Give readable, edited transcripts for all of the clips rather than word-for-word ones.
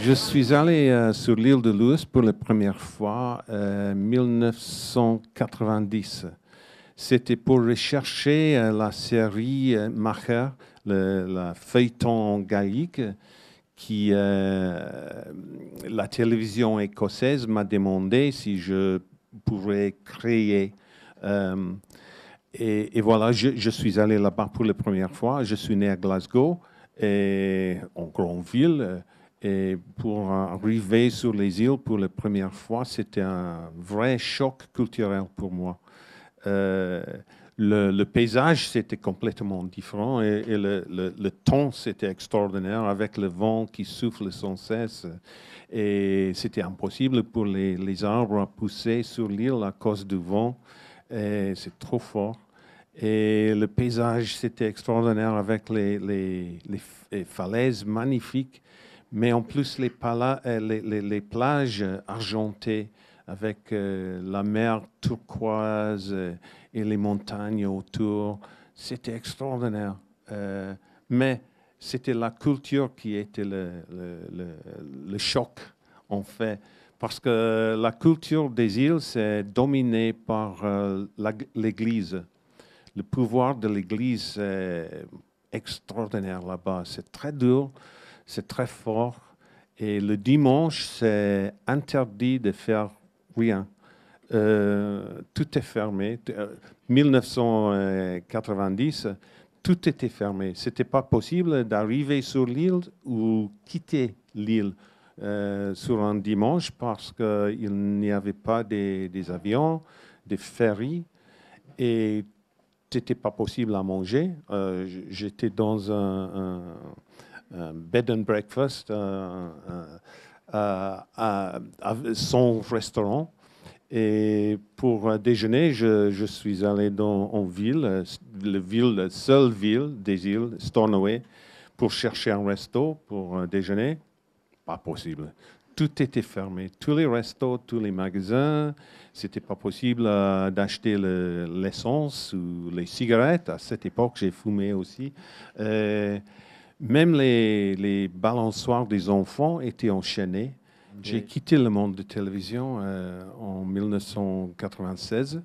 Je suis allé sur l'île de Lewis pour la première fois en 1990. C'était pour rechercher la série Macher, la feuilleton gaélique, qui la télévision écossaise m'a demandé si je pourrais créer. Euh, et voilà, je suis allé là-bas pour la première fois. Je suis né à Glasgow, et en grande ville. Et pour arriver sur les îles pour la première fois, c'était un vrai choc culturel pour moi. Euh, le paysage, c'était complètement différent et le temps, c'était extraordinaire avec le vent qui souffle sans cesse. Et c'était impossible pour les arbres à pousser sur l'île à cause du vent. Et c'est trop fort. Et le paysage, c'était extraordinaire avec les falaises magnifiques, mais en plus les plages argentées avec la mer turquoise et les montagnes autour. C'était extraordinaire. Mais c'était la culture qui était le choc, en fait. Parce que la culture des îles, c'est dominé par l'Église. Le pouvoir de l'Église est extraordinaire là-bas. C'est très dur, c'est très fort. Et le dimanche, c'est interdit de faire rien. Tout est fermé. 1990, tout était fermé. Ce n'était pas possible d'arriver sur l'île ou quitter l'île sur un dimanche parce qu'il n'y avait pas des avions, des ferries. Et c'était pas possible à manger. J'étais dans un bed and breakfast, sans restaurant. Et pour déjeuner, je suis allé en ville, la seule ville des îles, Stornoway, pour chercher un resto pour déjeuner. Pas possible. Tout était fermé. Tous les restos, tous les magasins. C'était pas possible d'acheter l'essence ou les cigarettes. À cette époque, j'ai fumé aussi. Euh, Même les balançoires des enfants étaient enchaînés. J'ai Ok. quitté le monde de télévision en 1996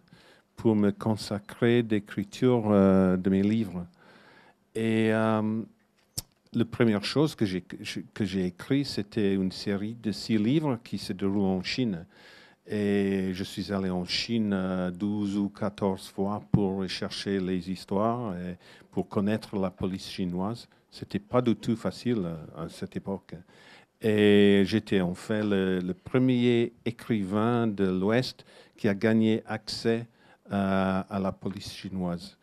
pour me consacrer d'écriture de mes livres. Et la première chose que j'ai écrit, c'était une série de 6 livres qui se déroulent en Chine. Et je suis allé en Chine 12 ou 14 fois pour rechercher les histoires et pour connaître la police chinoise. C'était pas du tout facile à cette époque. Et j'étais en fait le premier écrivain de l'Ouest qui a gagné accès à la police chinoise,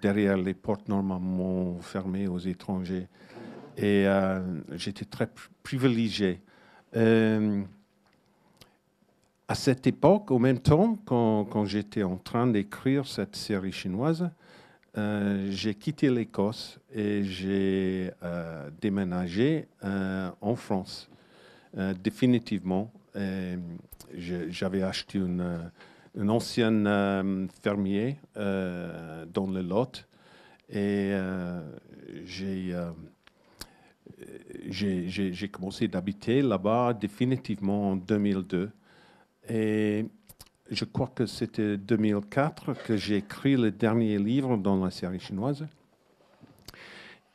derrière les portes normalement fermées aux étrangers. Et j'étais très privilégié. Euh, à cette époque, au même temps, quand j'étais en train d'écrire cette série chinoise, j'ai quitté l'Écosse et j'ai déménagé en France, définitivement. J'avais acheté une ancienne fermier dans le Lot et j'ai j'ai commencé d'habiter là-bas définitivement en 2002. Et je crois que c'était 2004 que j'ai écrit le dernier livre dans la série chinoise.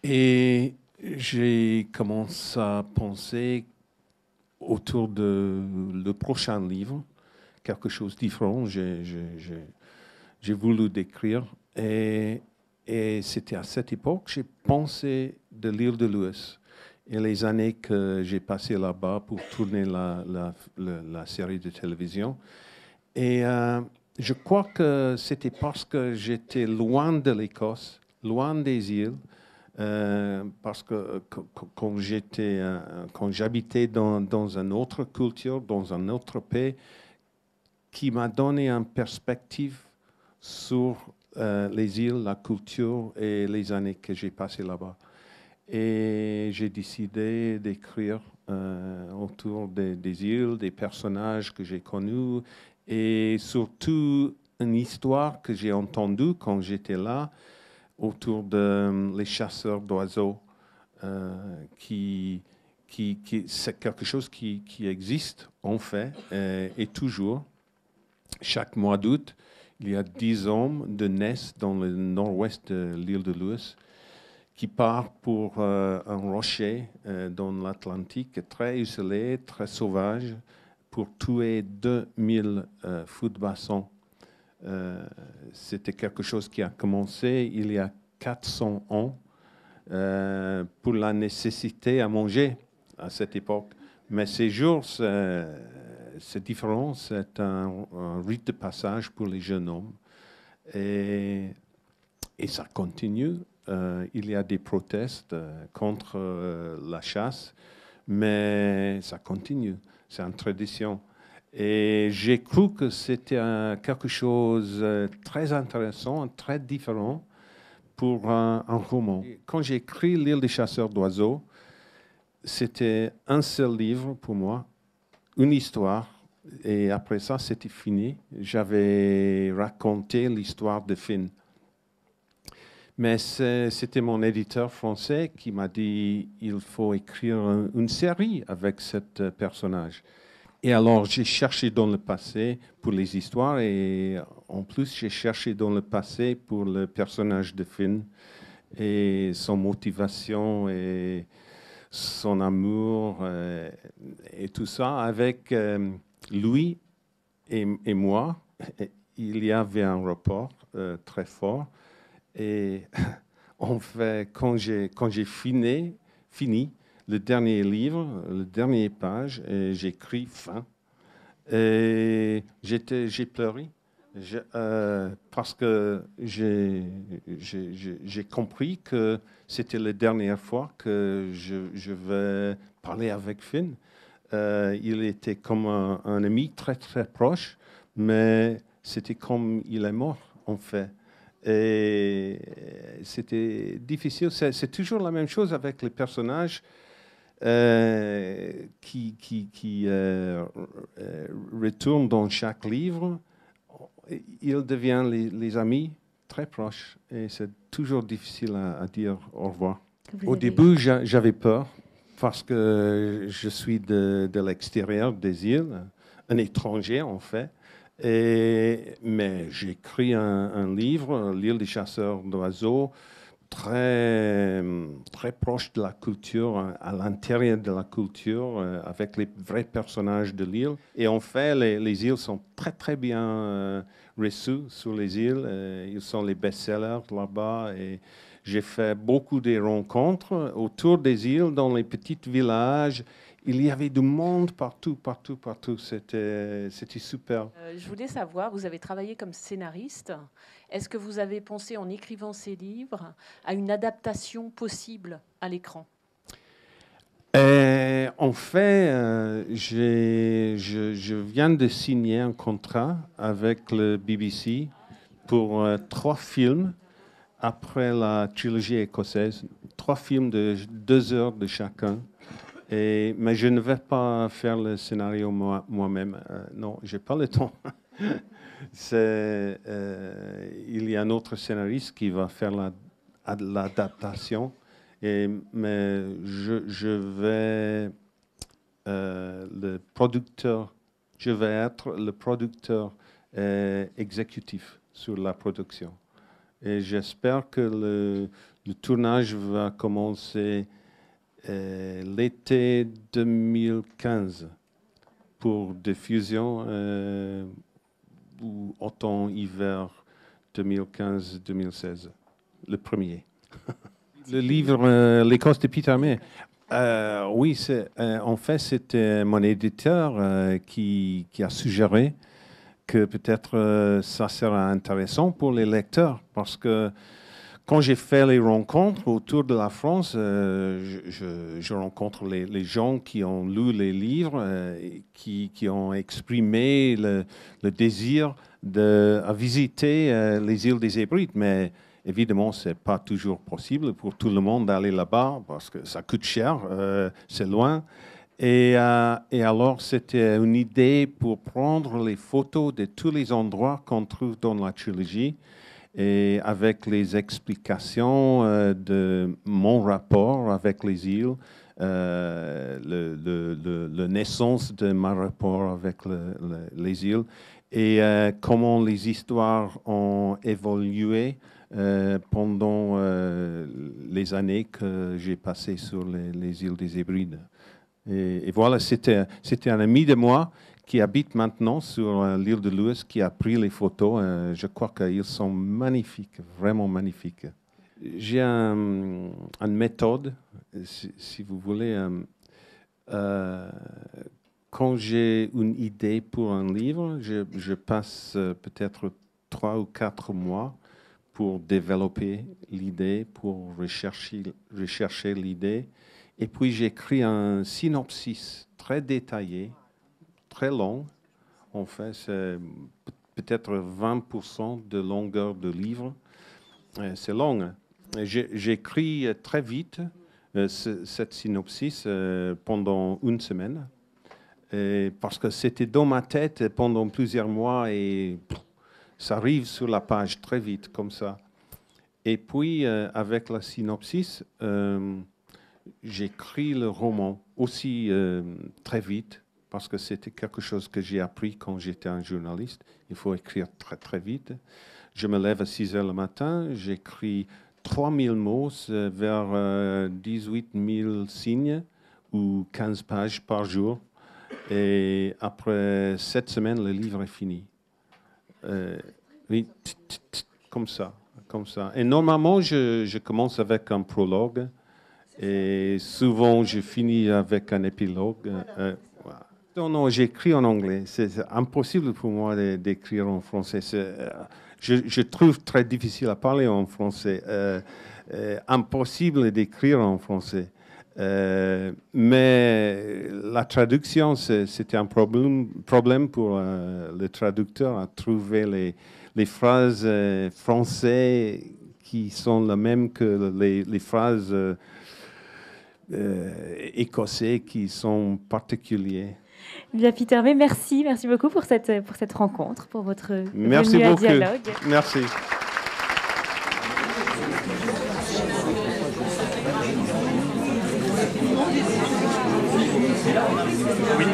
Et j'ai commencé à penser autour de le prochain livre, quelque chose de différent. J'ai voulu décrire. Et c'était à cette époque que j'ai pensé de l'île de Lewis et les années que j'ai passées là-bas pour tourner la série de télévision. Et je crois que c'était parce que j'étais loin de l'Écosse, loin des îles, parce que quand j'habitais dans une autre culture, dans un autre pays, qui m'a donné une perspective sur les îles, la culture et les années que j'ai passées là-bas. Et j'ai décidé d'écrire autour des îles, des personnages que j'ai connus et surtout une histoire que j'ai entendue quand j'étais là autour de les chasseurs d'oiseaux euh, qui, c'est quelque chose qui existe, en fait, et toujours. Chaque mois d'août, il y a 10 hommes de Ness, dans le nord-ouest de l'île de Lewis, qui partent pour un rocher dans l'Atlantique, très isolé, très sauvage, pour tuer 2000 fous de basson. C'était quelque chose qui a commencé il y a 400 ans pour la nécessité à manger à cette époque. Mais ces jours, c'est différent, c'est un rite de passage pour les jeunes hommes. Et ça continue. Il y a des protestes contre la chasse, mais ça continue. C'est une tradition. Et j'ai cru que c'était quelque chose de très intéressant, très différent pour un roman. Quand j'ai écrit L'île des chasseurs d'oiseaux, c'était un seul livre pour moi, une histoire. Et après ça, c'était fini. J'avais raconté l'histoire de Finn. Mais c'était mon éditeur français qui m'a dit il faut écrire une série avec ce personnage. Et alors, j'ai cherché dans le passé pour les histoires et en plus, j'ai cherché dans le passé pour le personnage de Finn et son motivation et son amour et tout ça. Avec lui et moi, il y avait un rapport très fort. Et en fait, quand j'ai fini le dernier livre, le dernier page, j'ai écrit fin. Et j'ai pleuré parce que j'ai compris que c'était la dernière fois que je vais parler avec Finn. Il était comme un ami très, très proche, mais c'était comme il est mort, en fait. Et c'était difficile. C'est toujours la même chose avec les personnages qui retournent dans chaque livre. Ils deviennent les amis très proches. Et c'est toujours difficile à dire au revoir. Au début, j'avais peur parce que je suis de l'extérieur des îles, un étranger en fait. Mais j'ai écrit un livre, L'île des chasseurs d'oiseaux, très, très proche de la culture, à l'intérieur de la culture, avec les vrais personnages de l'île. Et en fait, les îles sont très, très bien reçues sur les îles. Ils sont les best-sellers là-bas. Et j'ai fait beaucoup de rencontres autour des îles, dans les petits villages. Il y avait du monde partout, partout, partout. C'était super. Je voulais savoir, vous avez travaillé comme scénariste. Est-ce que vous avez pensé, en écrivant ces livres, à une adaptation possible à l'écran? En fait, je viens de signer un contrat avec le BBC pour 3 films après la trilogie écossaise. 3 films de 2 heures de chacun. Mais je ne vais pas faire le scénario moi-même. Non, je n'ai pas le temps. Il y a un autre scénariste qui va faire l'adaptation. Mais je vais le producteur. Je vais être le producteur exécutif sur la production. Et j'espère que le tournage va commencer l'été 2015 pour diffusion ou automne-hiver 2015-2016, le premier. Le livre L'Écosse de Peter May. Oui, en fait, c'était mon éditeur qui a suggéré que peut-être ça sera intéressant pour les lecteurs parce que quand j'ai fait les rencontres autour de la France, je rencontre les gens qui ont lu les livres, qui ont exprimé le désir de visiter les îles des Hébrides. Mais évidemment, ce n'est pas toujours possible pour tout le monde d'aller là-bas parce que ça coûte cher, c'est loin. Et alors, c'était une idée pour prendre les photos de tous les endroits qu'on trouve dans la trilogie et avec les explications de mon rapport avec les îles, la naissance de mon rapport avec les îles et comment les histoires ont évolué pendant les années que j'ai passées sur les îles des Hébrides. Et voilà, c'était un ami de moi qui habite maintenant sur l'île de Lewis, qui a pris les photos. Je crois qu'ils sont magnifiques, vraiment magnifiques. J'ai une méthode, si vous voulez. Quand j'ai une idée pour un livre, je passe peut-être 3 ou 4 mois pour développer l'idée, pour rechercher l'idée. Et puis j'écris un synopsis très détaillé, très long. En fait, c'est peut-être 20% de longueur de livre. C'est long. J'écris très vite cette synopsis pendant une semaine. Parce que c'était dans ma tête pendant plusieurs mois et ça arrive sur la page très vite, comme ça. Et puis, avec la synopsis, j'écris le roman aussi très vite, parce que c'était quelque chose que j'ai appris quand j'étais un journaliste. Il faut écrire très, très vite. Je me lève à 6 heures le matin, j'écris 3000 mots vers 18 000 signes ou 15 pages par jour. Et après 7 semaines, le livre est fini. Oui, comme ça. Et normalement, je commence avec un prologue. Et souvent, je finis avec un épilogue. Voilà. Non, j'écris en anglais. C'est impossible pour moi d'écrire en français. Je trouve très difficile à parler en français. Impossible d'écrire en français. Mais la traduction, c'était un problème pour le traducteur à trouver les phrases françaises qui sont les mêmes que les phrases écossais qui sont particuliers. Bien, Peter May, merci beaucoup pour cette rencontre, pour votre merci venue beaucoup. à Dialogue. Merci. Oui.